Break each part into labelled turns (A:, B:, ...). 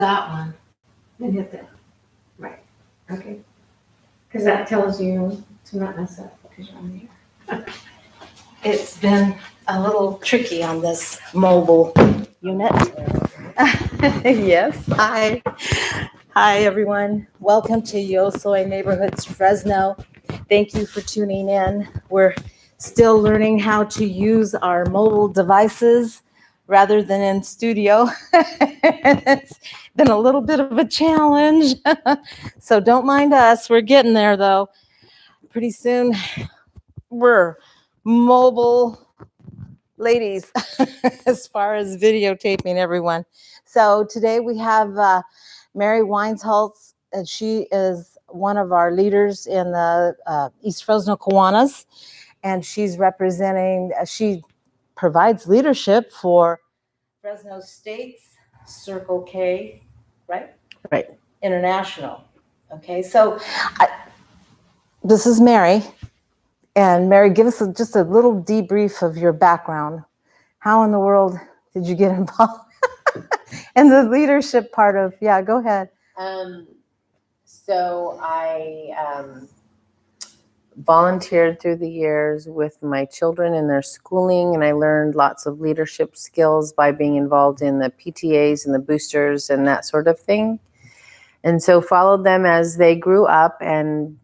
A: that one. Then hit that. Right. Okay. Because that tells you to not mess up because you're on the air.
B: It's been a little tricky on this mobile unit. Yes, hi. Hi, everyone. Welcome to Yo Soy Neighborhoods Fresno. Thank you for tuning in. We're still learning how to use our mobile devices rather than in studio. It's been a little bit of a challenge. So don't mind us. We're getting there, though. Pretty soon, we're mobile ladies as far as videotaping everyone. So today we have Mary Wienholz, and she is one of our leaders in the East Fresno Kiwanis, and she's representing, she provides leadership for Fresno State's Circle K, right? Right. International. Okay, so this is Mary. And Mary, give us just a little debrief of your background. How in the world did you get involved in the leadership part of, go ahead.
C: So I volunteered through the years with my children in their schooling, and I learned lots of leadership skills by being involved in the PTAs and the boosters and that sort of thing. And so followed them as they grew up and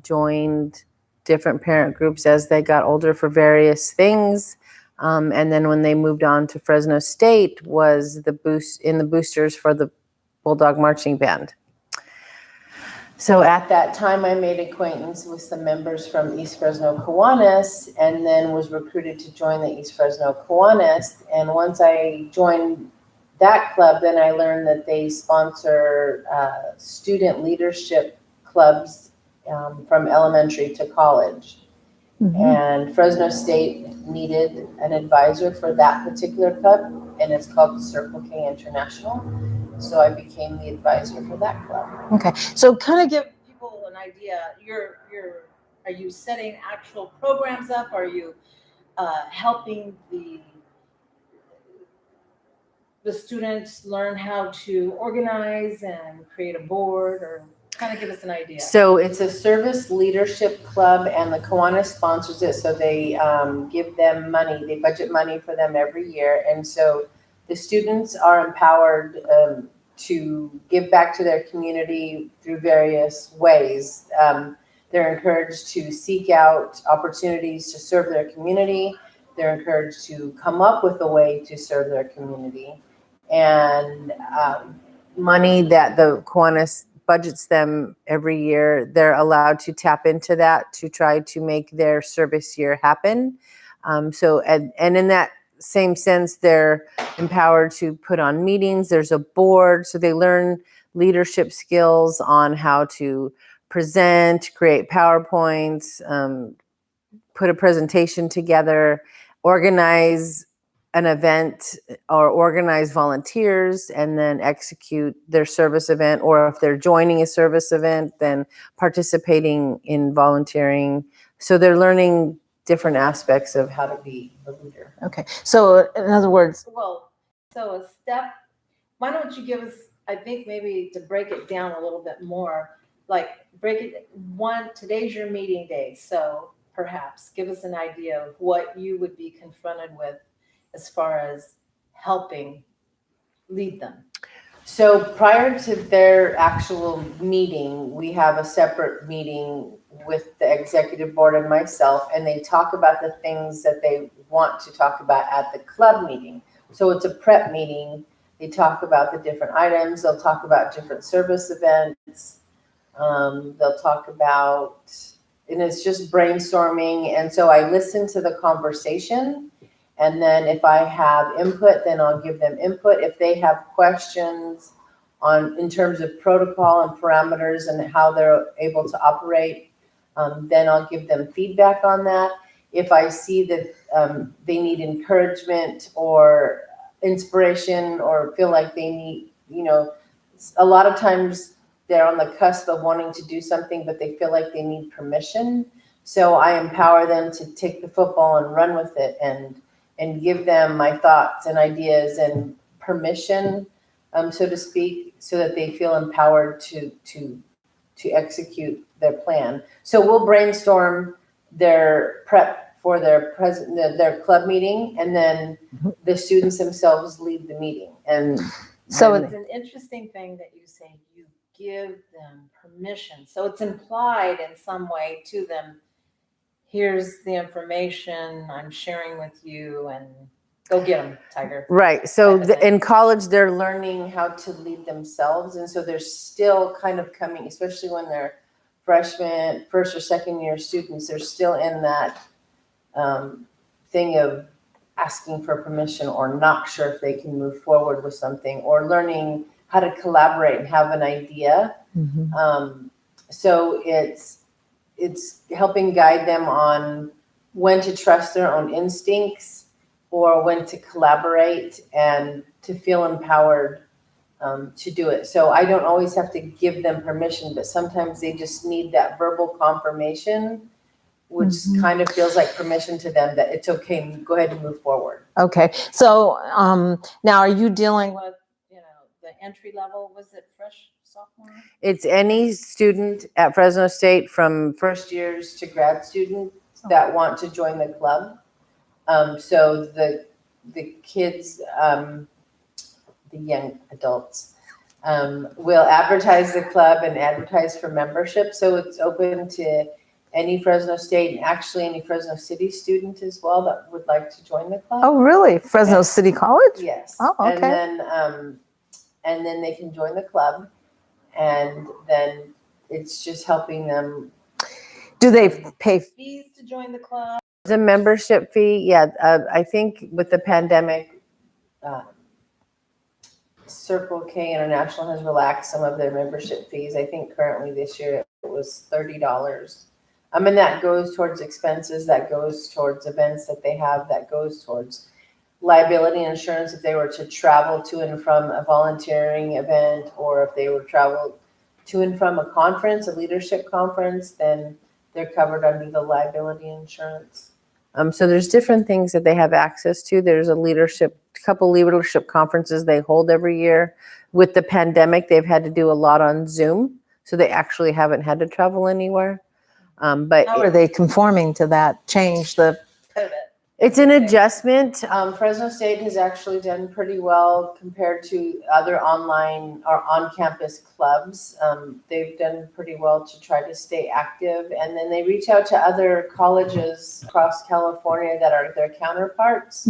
C: joined different parent groups as they got older for various things. And then when they moved on to Fresno State was the boosters for the Bulldog Marching Band. So at that time I made acquaintance with some members from East Fresno Kiwanis and then was recruited to join the East Fresno Kiwanis. And once I joined that club, then I learned that they sponsor student leadership clubs from elementary to college. Mm-hmm. And Fresno State needed an advisor for that particular club, and it's called the Circle K International. So I became the advisor for that club.
B: Okay, so kind of give people an idea. Are you setting actual programs up? Are you helping the students learn how to organize and create a board, or kind of give us an idea?
C: So it's a service leadership club, and the Kiwanis sponsors it. So they give them money. They budget money for them every year. And so the students are empowered to give back to their community through various ways. They're encouraged to seek out opportunities to serve their community. They're encouraged to come up with a way to serve their community. And money that the Kiwanis budgets them every year, they're allowed to tap into that to try to make their service year happen. And in that same sense, they're empowered to put on meetings. There's a board, so they learn leadership skills on how to present, create PowerPoints, put a presentation together, organize an event or organize volunteers, and then execute their service event. Or if they're joining a service event, then participating in volunteering. So they're learning different aspects of how to be a leader.
B: Okay. So in other words, so a step, why don't you give us, I think maybe to break it down a little bit more, like today's your meeting day. So perhaps give us an idea of what you would be confronted with as far as helping lead them.
C: So prior to their actual meeting, we have a separate meeting with the executive board and myself, and they talk about the things that they want to talk about at the club meeting. So it's a prep meeting. They talk about the different items. They'll talk about different service events. They'll talk about, and it's just brainstorming. And so I listen to the conversation. And then if I have input, then I'll give them input. If they have questions in terms of protocol and parameters and how they're able to operate, then I'll give them feedback on that. If I see that they need encouragement or inspiration or feel like they need, a lot of times they're on the cusp of wanting to do something, but they feel like they need permission. So I empower them to take the football and run with it and give them my thoughts and ideas and permission, so to speak, so that they feel empowered to execute their plan. So we'll brainstorm their prep for their club meeting, and then the students themselves lead the meeting. And
B: So
C: then-
B: it's an interesting thing that you say you give them permission. So it's implied in some way to them, here's the information I'm sharing with you, and go get them, Tiger.
C: Right. So
B: type of thing.
C: in college, they're learning how to lead themselves. And so they're still kind of coming, especially when they're freshmen, first or second year students, they're still in that thing of asking for permission or not sure if they can move forward with something, or learning how to collaborate and have an idea. So it's helping guide them on when to trust their own instincts, or when to collaborate and to feel empowered to do it. So I don't always have to give them permission, but sometimes they just need that verbal confirmation, which kind of feels like permission to them that it's okay, go ahead and move forward.
B: Okay, so now are you dealing with, the entry level, was it fresh sophomore?
C: It's any student at Fresno State from first years to grad students that want to join the club. So the kids, the young adults, will advertise the club and advertise for membership. So it's open to any Fresno State and actually any Fresno City student as well that would like to join the club.
B: Oh, really? Fresno City College?
C: Yes.
B: Oh, okay.
C: And then they can join the club, and then it's just helping them.
B: Do they pay fees to join the club?
C: The membership fee, yeah. I think with the pandemic, Circle K International has relaxed some of their membership fees. I think currently this year it was $30. And that goes towards expenses, that goes towards events that they have, that goes towards liability insurance if they were to travel to and from a volunteering event, or if they were travel to and from a conference, a leadership conference, then they're covered under the liability insurance. So there's different things that they have access to. There's a couple leadership conferences they hold every year. With the pandemic, they've had to do a lot on Zoom, so they actually haven't had to travel anywhere. But
B: How are they conforming to that change, the pivot?
C: it's an adjustment. Fresno State has actually done pretty well compared to other online or on-campus clubs. They've done pretty well to try to stay active. And then they reach out to other colleges across California that are their counterparts.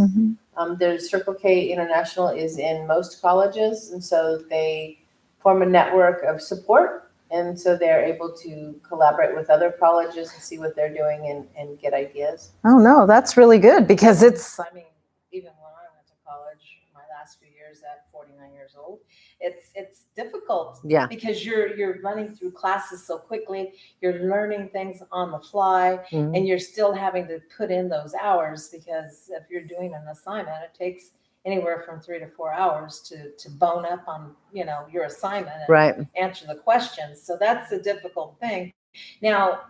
C: There's Circle K International is in most colleges. And so they form a network of support. And so they're able to collaborate with other colleges and see what they're doing and get ideas.
B: Oh, no, that's really good because it's, I mean, even when I went to college, my last few years at 49 years old, it's difficult.
C: Yeah.
B: Because you're running through classes so quickly, you're learning things on the fly, and you're still having to put in those hours, because if you're doing an assignment, it takes anywhere from 3 to 4 hours to bone up on, your assignment and
C: Right.
B: answer the questions. So that's a difficult thing. Now,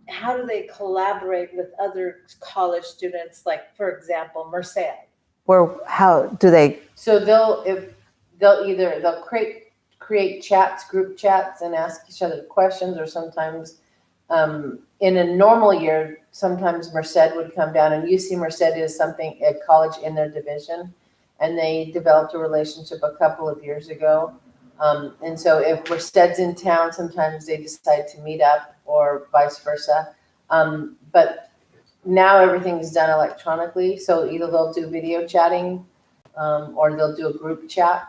B: how do they collaborate with other college students? Like, for example, Merced. How do they?
C: So they'll create chats, group chats, and ask each other questions, or sometimes in a normal year, sometimes Merced would come down, and UC Merced is a college in their division, and they developed a relationship a couple of years ago. And so if Merced's in town, sometimes they decide to meet up, or vice versa. But now everything is done electronically, so either they'll do video chatting, or they'll do a group chat,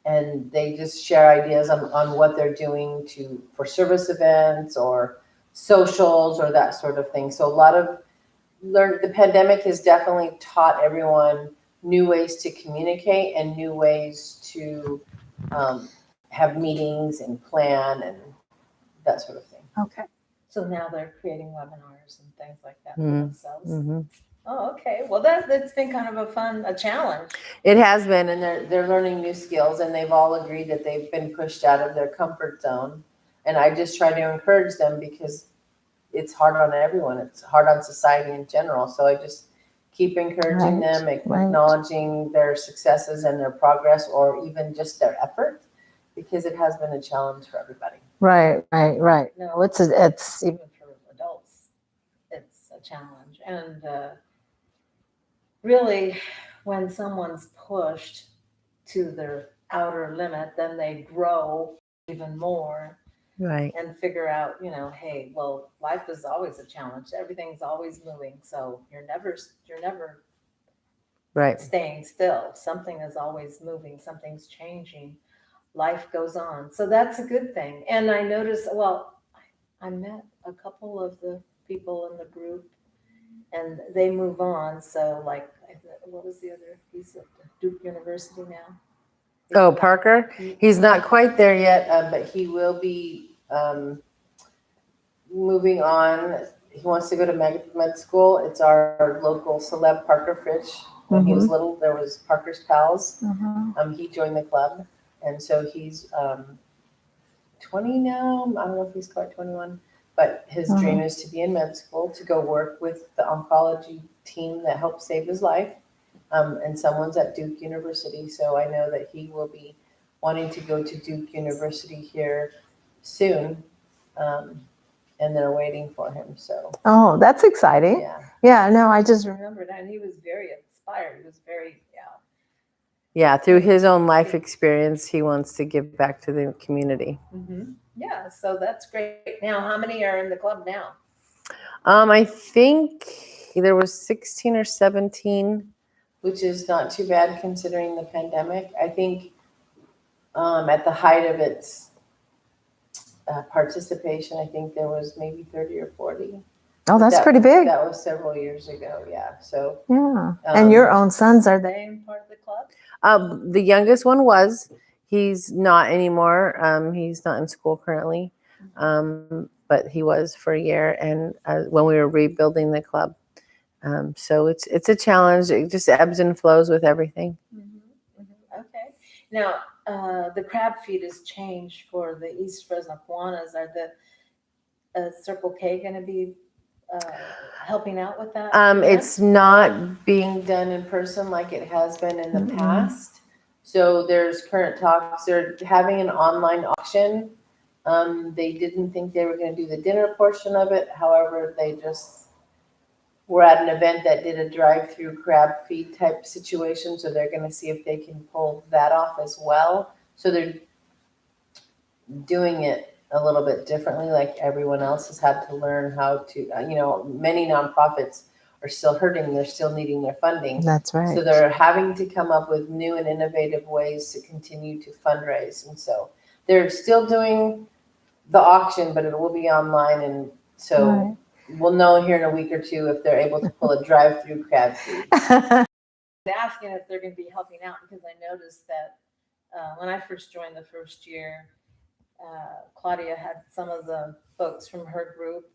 C: and they just share ideas on what they're doing for service events or socials or that sort of thing. So a lot of the pandemic has definitely taught everyone new ways to communicate and new ways to have meetings and plan and that sort of thing.
B: Okay. So now they're creating webinars and things like that for themselves. Oh, okay. Well, that's been kind of a challenge.
C: It has been, and they're learning new skills, and they've all agreed that they've been pushed out of their comfort zone. And I just try to encourage them, because it's hard on everyone. It's hard on society in general. So I just keep encouraging
B: Right,
C: them,
B: right.
C: acknowledging their successes and their progress, or even just their effort, because it has been a challenge for everybody.
B: Right. No, it's even for adults, it's a challenge. And really, when someone's pushed to their outer limit, then they grow even more
C: Right.
B: and figure out, hey, well, life is always a challenge. Everything's always moving, so you're never
C: Right.
B: staying still. Something is always moving. Something's changing. Life goes on. So that's a good thing. And I noticed, well, I met a couple of the people in the group and they move on. So like, what was the other? He's at Duke University now.
C: Oh, Parker? He's not quite there yet, but he will be moving on. He wants to go to med school. It's our local celeb, Parker Fitch. When he was little, there was Parker's Pals. He joined the club. And so he's 20 now. I don't know if he's quite 21. But his dream is to be in med school, to go work with the oncology team that helped save his life. And someone's at Duke University. So I know that he will be wanting to go to Duke University here soon. And they're waiting for him. So.
B: Oh, that's exciting.
C: Yeah.
B: Yeah, no, I just remembered that. And he was very inspired. He was very,
C: Yeah, through his own life experience, he wants to give back to the community.
B: Yeah, so that's great. Now, how many are in the club now?
C: I think there was 16 or 17, which is not too bad considering the pandemic. I think at the height of its participation, I think there was maybe 30 or 40.
B: Oh, that's pretty big.
C: That was several years ago, yeah. So
B: yeah. And your own sons, are they part of the club?
C: The youngest one was. He's not anymore. He's not in school currently. But he was for a year, and when we were rebuilding the club. So it's a challenge. It just ebbs and flows with everything.
B: Okay. Now, the crab feed has changed for the East Fresno Kiwanis. Are the Circle K going to be helping out with that?
C: It's not being done in person like it has been in the past. So there's current talks. They're having an online auction. They didn't think they were going to do the dinner portion of it. However, they just were at an event that did a drive-through crab feed type situation. So they're going to see if they can pull that off as well. So they're doing it a little bit differently, like everyone else has had to learn how to, many nonprofits are still hurting. They're still needing their funding.
B: That's right.
C: So they're having to come up with new and innovative ways to continue to fundraise. And so they're still doing the auction, but it will be online. And so we'll know here in a week or two if they're able to pull a drive-through crab feed.
B: Asking if they're going to be helping out, because I noticed that when I first joined the first year, Claudia had some of the folks from her group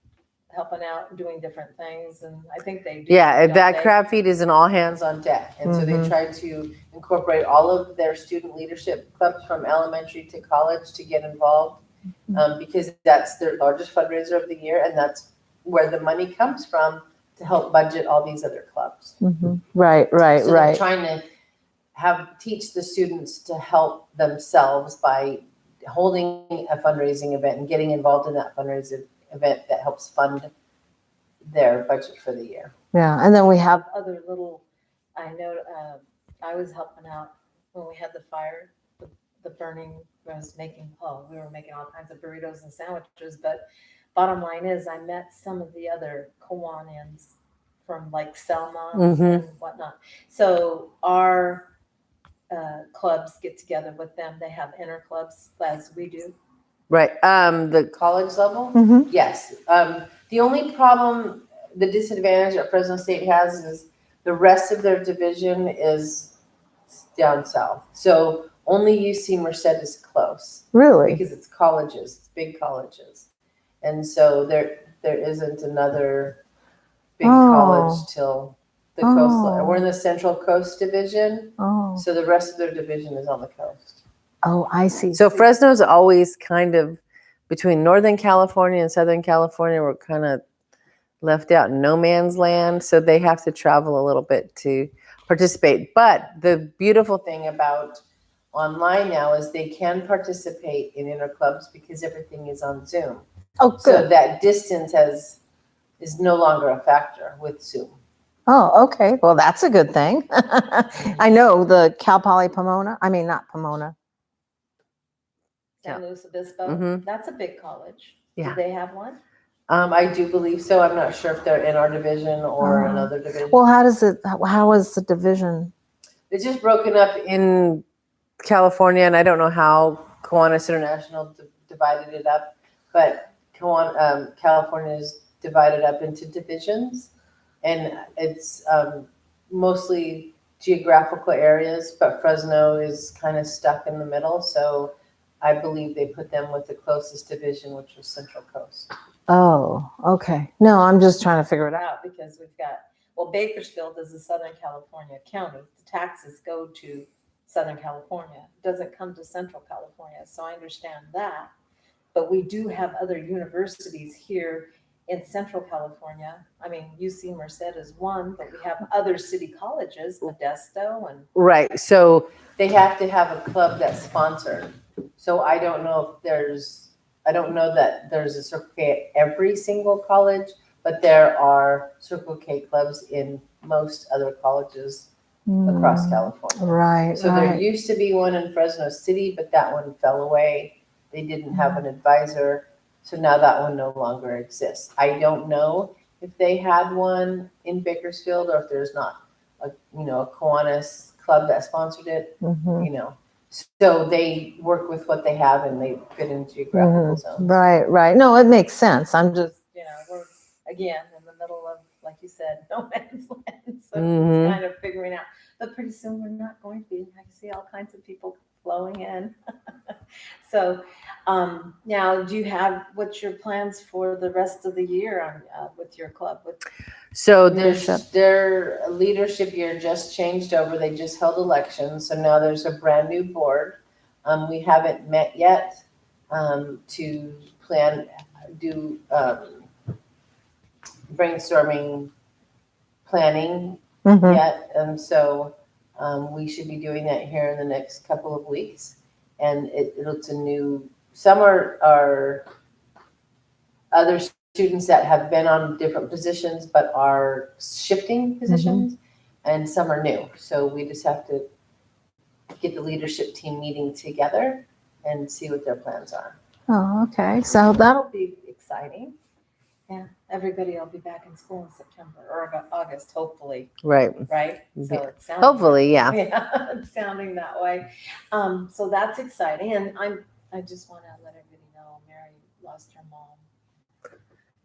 B: helping out, doing different things, and I think they do.
C: Yeah, that crab feed is an all hands on deck. And so they try to incorporate all of their student leadership clubs from elementary to college to get involved, because that's their largest fundraiser of the year, and that's where the money comes from to help budget all these other clubs.
B: Right.
C: So they're trying to teach the students to help themselves by holding a fundraising event and getting involved in that fundraising event that helps fund their budget for the year.
B: Yeah, and then we have other little, I know, I was helping out when we had the fire, the burning, we were making all kinds of burritos and sandwiches, but bottom line is I met some of the other Kiwanians from like Selma and whatnot. So our clubs get together with them. They have inter clubs as we do.
C: Right. The college level? Yes. The only problem, the disadvantage that Fresno State has is the rest of their division is down south. So only UC Merced is close.
B: Really?
C: Because it's colleges, it's big colleges. And so there isn't another big college till the coastline. We're in the Central Coast Division. So the rest of their division is on the coast.
B: Oh, I see.
C: So Fresno's always kind of between Northern California and Southern California. We're kind of left out in no man's land, so they have to travel a little bit to participate. But the beautiful thing about online now is they can participate in interclubs because everything is on Zoom.
B: Oh,
C: So
B: good.
C: that distance is no longer a factor with Zoom.
B: Oh, okay. Well, that's a good thing. I know the Cal Poly Pomona. I mean, not Pomona. San Luis Obispo.
C: Mhm.
B: That's a big college.
C: Yeah.
B: Do they have one?
C: I do believe so. I'm not sure if they're in our division or another division.
B: Well, how is the division?
C: It's just broken up in California, and I don't know how Kiwanis International divided it up, but California is divided up into divisions, and it's mostly geographical areas, but Fresno is kind of stuck in the middle, so I believe they put them with the closest division, which was Central Coast.
B: Oh, okay. No, I'm just trying to figure it out because we've got, well, Bakersfield is a Southern California county. The taxes go to Southern California. It doesn't come to Central California. So I understand that. But we do have other universities here in Central California. I mean, UC Merced is one, but we have other city colleges, Modesto and.
C: Right. So they have to have a club that's sponsored. So I don't know that there's a Circle K at every single college, but there are Circle K clubs in most other colleges across California.
B: Right.
C: So there used to be one in Fresno City, but that one fell away. They didn't have an advisor. So now that one no longer exists. I don't know if they had one in Bakersfield or if there's not a Kiwanis club that sponsored it, So they work with what they have and they fit in geographical zones.
B: Right. No, it makes sense. I'm just, we're again in the middle of, like you said, no man's land. So it's kind of figuring out. But pretty soon we're not going to be. I see all kinds of people flowing in. So now, what's your plans for the rest of the year with your club?
C: So their leadership year just changed over. They just held elections. So now there's a brand new board. We haven't met yet to do brainstorming planning yet. And so we should be doing that here in the next couple of weeks. And it's a new, some are other students that have been on different positions but are shifting positions, and some are new. So we just have to get the leadership team meeting together and see what their plans are.
B: Oh, okay. So that'll be exciting. Yeah, everybody will be back in school in September or August, hopefully. Right. So it's sounding
C: Hopefully, yeah.
B: Yeah, it's sounding that way. So that's exciting, and I just want to let everybody know Mary lost her mom.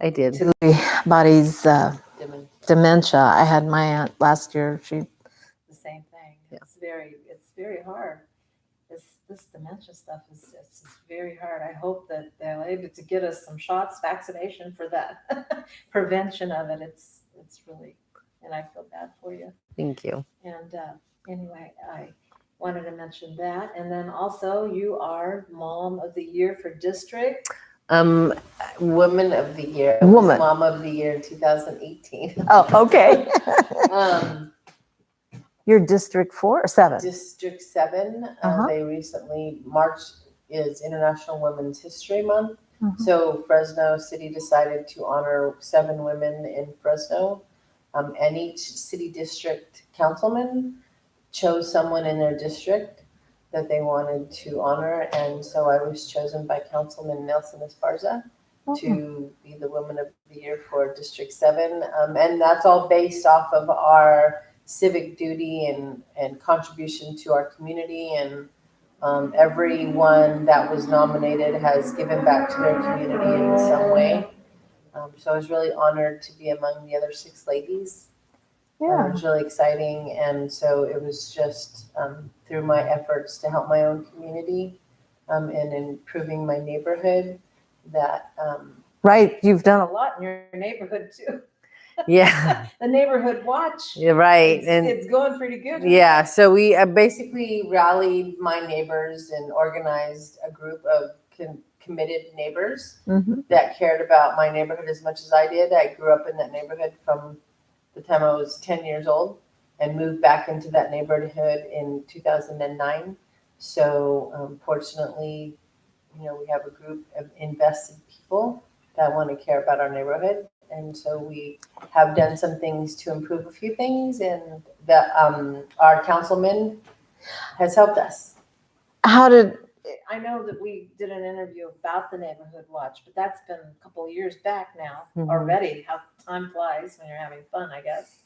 C: I did.
B: To Lewy body's dementia. I had my aunt last year. She the same thing.
C: Yeah.
B: It's very hard. This dementia stuff is very hard. I hope that they're able to get us some shots, vaccination for that prevention of it. It's really, and I feel bad for you.
C: Thank you.
B: And anyway, I wanted to mention that. And then also you are Mom of the Year for district.
C: Woman of the Year. Mom of the Year in 2018.
B: Oh, okay. You're District 4 or 7?
C: District 7. They recently, March is International Women's History Month. So Fresno City decided to honor 7 women in Fresno. And each city district councilman chose someone in their district that they wanted to honor. And so I was chosen by Councilman Nelson Esparza to be the Woman of the Year for District 7. And that's all based off of our civic duty and contribution to our community. And everyone that was nominated has given back to their community in some way. So I was really honored to be among the other 6 ladies.
B: Yeah.
C: It was really exciting. And so it was just through my efforts to help my own community and improving my neighborhood that.
B: Right. You've done a lot in your neighborhood too.
C: Yeah.
B: The neighborhood watch.
C: You're right.
B: It's going pretty good.
C: Yeah. So we basically rallied my neighbors and organized a group of committed neighbors
B: Mhm.
C: that cared about my neighborhood as much as I did. I grew up in that neighborhood from the time I was 10 years old and moved back into that neighborhood in 2009. So fortunately, we have a group of invested people that want to care about our neighborhood. And so we have done some things to improve a few things, and that our councilman has helped us.
B: How did,
D: I know that we did an interview about the neighborhood watch, but that's been a couple of years back now
B: Mhm.
D: already. How time flies when you're having fun, I guess.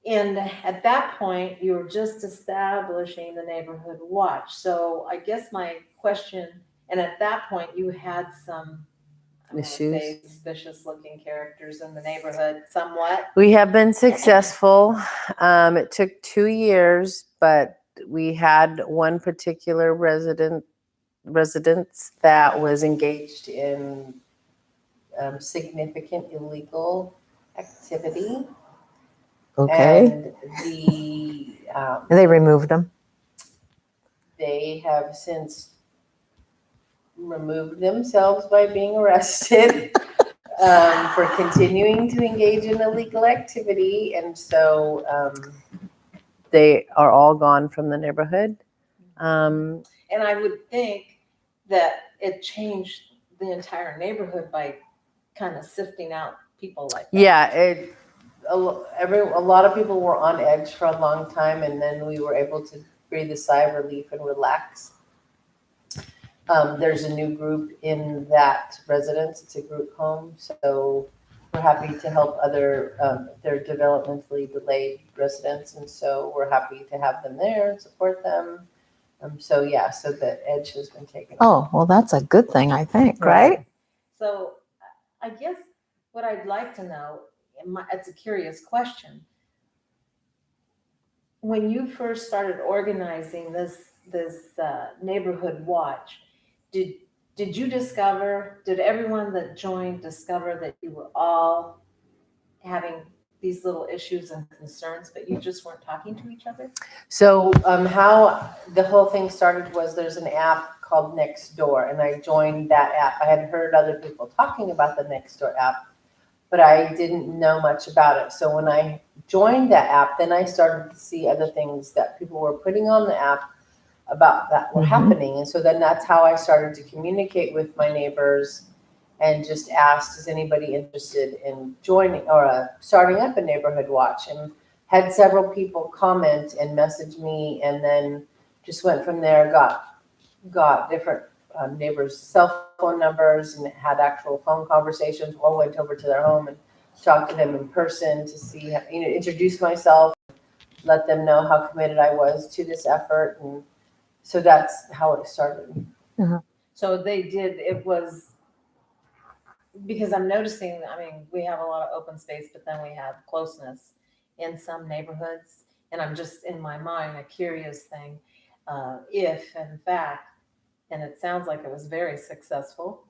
D: And at that point, you were just establishing the neighborhood watch. So I guess my question, and at that point, you had some, I want to
C: Issues.
D: say, suspicious looking characters in the neighborhood somewhat.
C: We have been successful. It took 2 years, but we had one particular residence that was engaged in significant illegal activity.
B: okay,
C: And
B: they removed them.
C: they have since removed themselves by being arrested for continuing to engage in illegal activity. And so they are all gone from the neighborhood.
D: And I would think that it changed the entire neighborhood by kind of sifting out people like that.
C: Yeah, a lot of people were on edge for a long time, and then we were able to breathe a sigh of relief and relax. There's a new group in that residence. It's a group home, so we're happy to help other, they're developmentally delayed residents, and so we're happy to have them there and support them. So the edge has been taken.
B: Oh, well, that's a good thing, I think, right?
D: So I guess what I'd like to know, it's a curious question. When you first started organizing this neighborhood watch, did did everyone that joined discover that you were all having these little issues and concerns, but you just weren't talking to each other?
C: So how the whole thing started was there's an app called Nextdoor, and I joined that app. I had heard other people talking about the Nextdoor app, but I didn't know much about it. So when I joined that app, then I started to see other things that people were putting on the app about that were
B: Mhm.
C: happening. And so then that's how I started to communicate with my neighbors and just asked, is anybody interested in joining or starting up a neighborhood watch? And had several people comment and message me, and then just went from there, got different neighbors' cell phone numbers and had actual phone conversations, or went over to their home and talked to them in person to see, introduce myself, let them know how committed I was to this effort. And so that's how it started.
D: So it was, because I'm noticing, I mean, we have a lot of open space, but then we have closeness in some neighborhoods. And I'm just, in my mind, a curious thing, if in fact, and it sounds like it was very successful,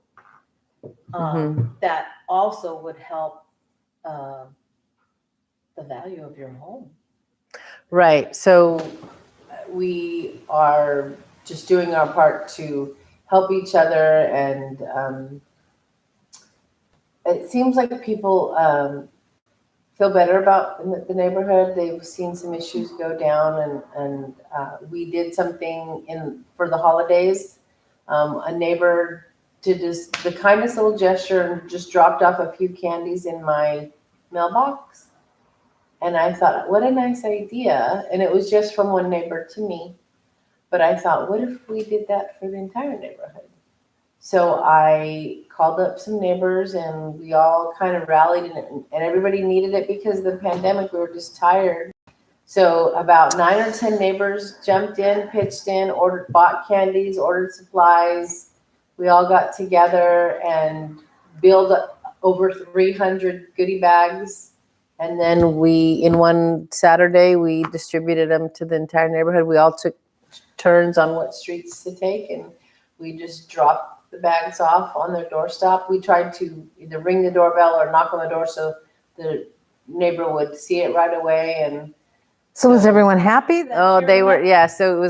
D: that also would help the value of your home.
C: Right. So we are just doing our part to help each other, and it seems like people feel better about the neighborhood. They've seen some issues go down, and we did something for the holidays. A neighbor did the kindest little gesture and just dropped off a few candies in my mailbox. And I thought, what a nice idea. And it was just from one neighbor to me. But I thought, what if we did that for the entire neighborhood? So I called up some neighbors, and we all kind of rallied, and everybody needed it because of the pandemic. We were just tired. So about 9 or 10 neighbors jumped in, pitched in, bought candies, ordered supplies. We all got together and built over 300 goodie bags. And then in one Saturday, we distributed them to the entire neighborhood. We all took turns on what streets to take, and we just dropped the bags off on their doorstep. We tried to either ring the doorbell or knock on the door so the neighbor would see it right away. And
B: So was everyone happy?
C: oh, they were, yeah. So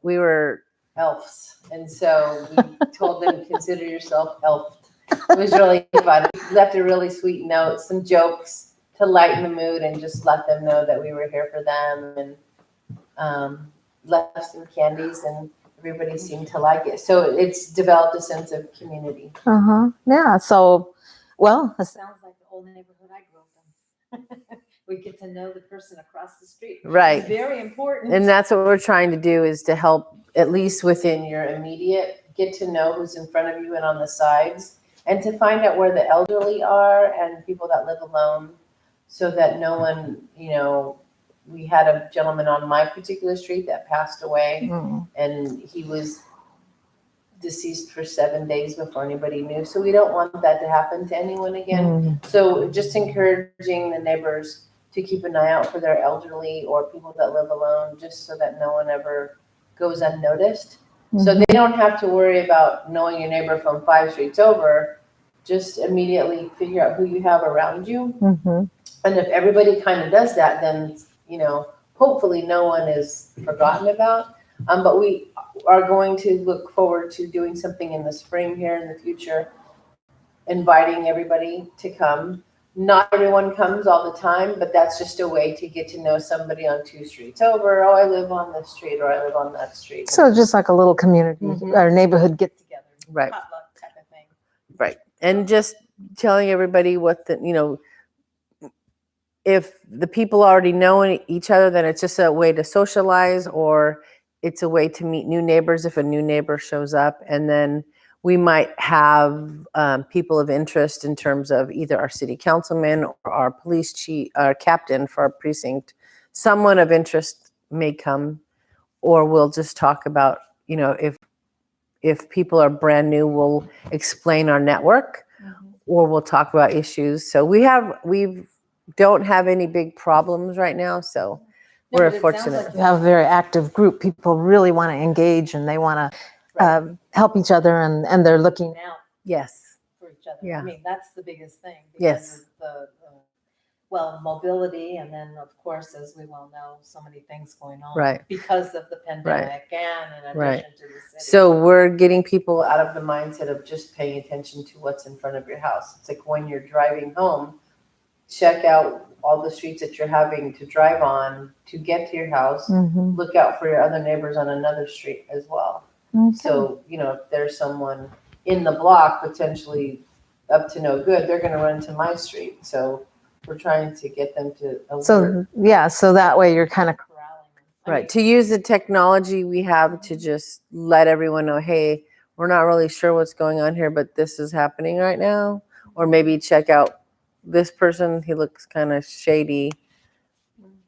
C: we were elves. And so we told them, consider yourself elfed. It was really fun. We left a really sweet note, some jokes to lighten the mood and just let them know that we were here for them, and left some candies, and everybody seemed to like it. So it's developed a sense of community.
B: Yeah. So, well,
D: It sounds like the old neighborhood I grew up in. We get to know the person across the street.
C: Right.
D: It's very important.
C: And that's what we're trying to do, is to help, at least within your immediate, get to know who's in front of you and on the sides, and to find out where the elderly are and people that live alone, so that no one, we had a gentleman on my particular street that passed away, and he was deceased for 7 days before anybody knew. So we don't want that to happen to anyone again. So just encouraging the neighbors to keep an eye out for their elderly or people that live alone, just so that no one ever goes unnoticed. So they don't have to worry about knowing your neighbor from 5 streets over. Just immediately figure out who you have around you. And if everybody kind of does that, then, hopefully no one is forgotten about. But we are going to look forward to doing something in the spring here in the future, inviting everybody to come. Not everyone comes all the time, but that's just a way to get to know somebody on 2 streets over. Oh, I live on this street, or I live on that street.
B: so just like a little community or neighborhood get
D: Together.
C: Right.
D: Potluck type of thing.
C: Right. And just telling everybody what if the people already know each other, then it's just a way to socialize, or it's a way to meet new neighbors if a new neighbor shows up. And then we might have people of interest in terms of either our city councilman or our police chief, our captain for our precinct. Someone of interest may come, or we'll just talk about, if people are brand new, we'll explain our network, or we'll talk about issues. So we don't have any big problems right now, so
D: No,
C: we're
D: but it sounds
C: fortunate.
D: like
B: you have a very active group. People really want to engage and they want to help each other, and they're looking
D: out
C: Yes.
D: for each other.
C: Yeah.
D: I mean, that's the biggest thing.
C: Yes.
D: Because of the mobility, and then of course, as we well know, so many things going on.
C: Right.
D: Because of the pandemic and in addition
C: Right.
D: to the city.
C: So we're getting people out of the mindset of just paying attention to what's in front of your house. It's like when you're driving home, check out all the streets that you're having to drive on to get to your house. Look out for your other neighbors on another street as well. So, if there's someone in the block potentially up to no good, they're going to run to my street. So we're trying to get them to alert.
B: So that way you're kind of
D: corralling.
C: Right. To use the technology we have to just let everyone know, hey, we're not really sure what's going on here, but this is happening right now. Or maybe check out this person. He looks kind of shady,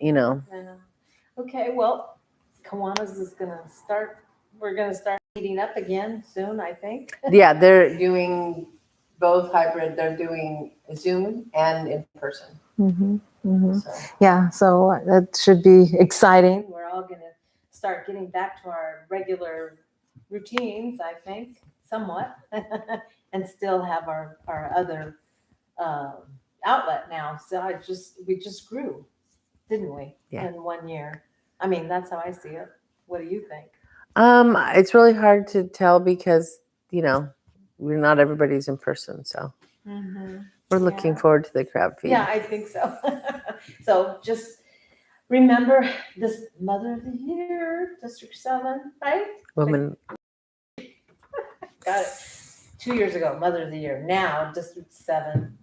D: Okay, well, Kiwanis is going to start. We're going to start meeting up again soon, I think.
C: Yeah, they're doing both hybrid. They're doing Zoom and in person. So.
B: Yeah, so that should be exciting.
D: We're all going to start getting back to our regular routines, I think, somewhat, and still have our other outlet now. So we just grew, didn't we?
C: Yeah.
D: In 1 year. I mean, that's how I see it. What do you think?
C: It's really hard to tell because, we're not everybody's in person. So we're looking forward to the crab feed.
D: Yeah, I think so. So just remember this Mother of the Year, District 7, right?
C: Women.
D: Got it. 2 years ago, Mother of the Year. Now, District 7,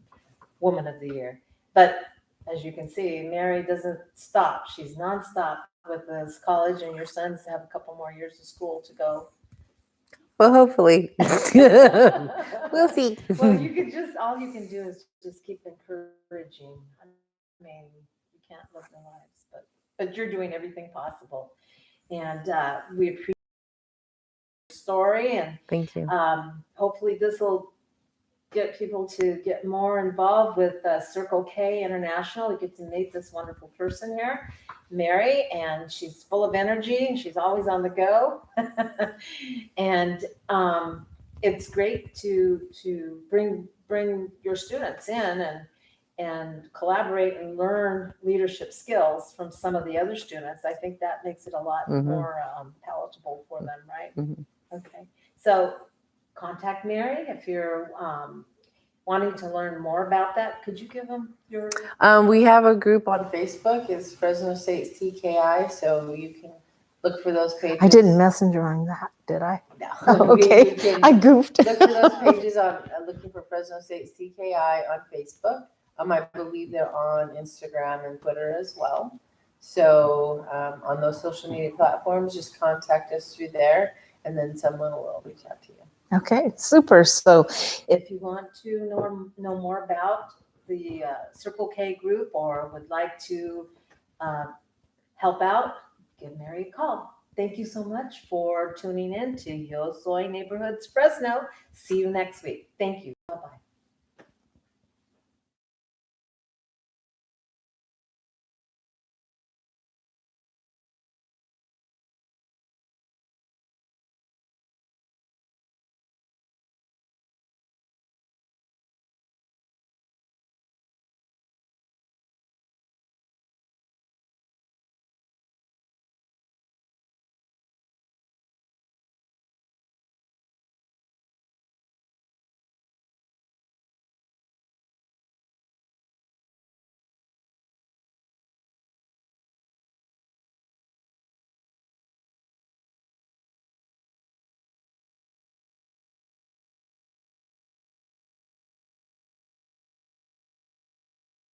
D: Woman of the Year. But as you can see, Mary doesn't stop. She's nonstop with this college, and your sons have a couple more years of school to go.
C: Well, hopefully. We'll see.
D: Well, all you can do is just keep encouraging. I mean, you can't live their lives, but you're doing everything possible. And we appreciate your story, and
C: Thank you.
D: hopefully this will get people to get more involved with Circle K International. We get to meet this wonderful person here, Mary, and she's full of energy and she's always on the go. And it's great to bring your students in and collaborate and learn leadership skills from some of the other students, I think that makes it a lot
C: Mhm.
D: more palatable for them, right?
C: Mhm.
D: Okay, so contact Mary if you're wanting to learn more about that. Could you give them your?
C: We have a group on Facebook. It's Fresno State CKI, so you can look for those pages.
B: I didn't messenger on that, did I?
C: No.
B: Oh,
C: You
B: okay,
C: can
B: I goofed.
C: look for those pages on looking for Fresno State CKI on Facebook. I believe they're on Instagram and Twitter as well. So on those social media platforms, just contact us through there, and then someone will reach out to you.
B: Okay, super. So
D: If you want to know more about the Circle K group or would like to help out, give Mary a call. Thank you so much for tuning in to Yo Soy Neighborhoods Fresno. See you next week. Thank you.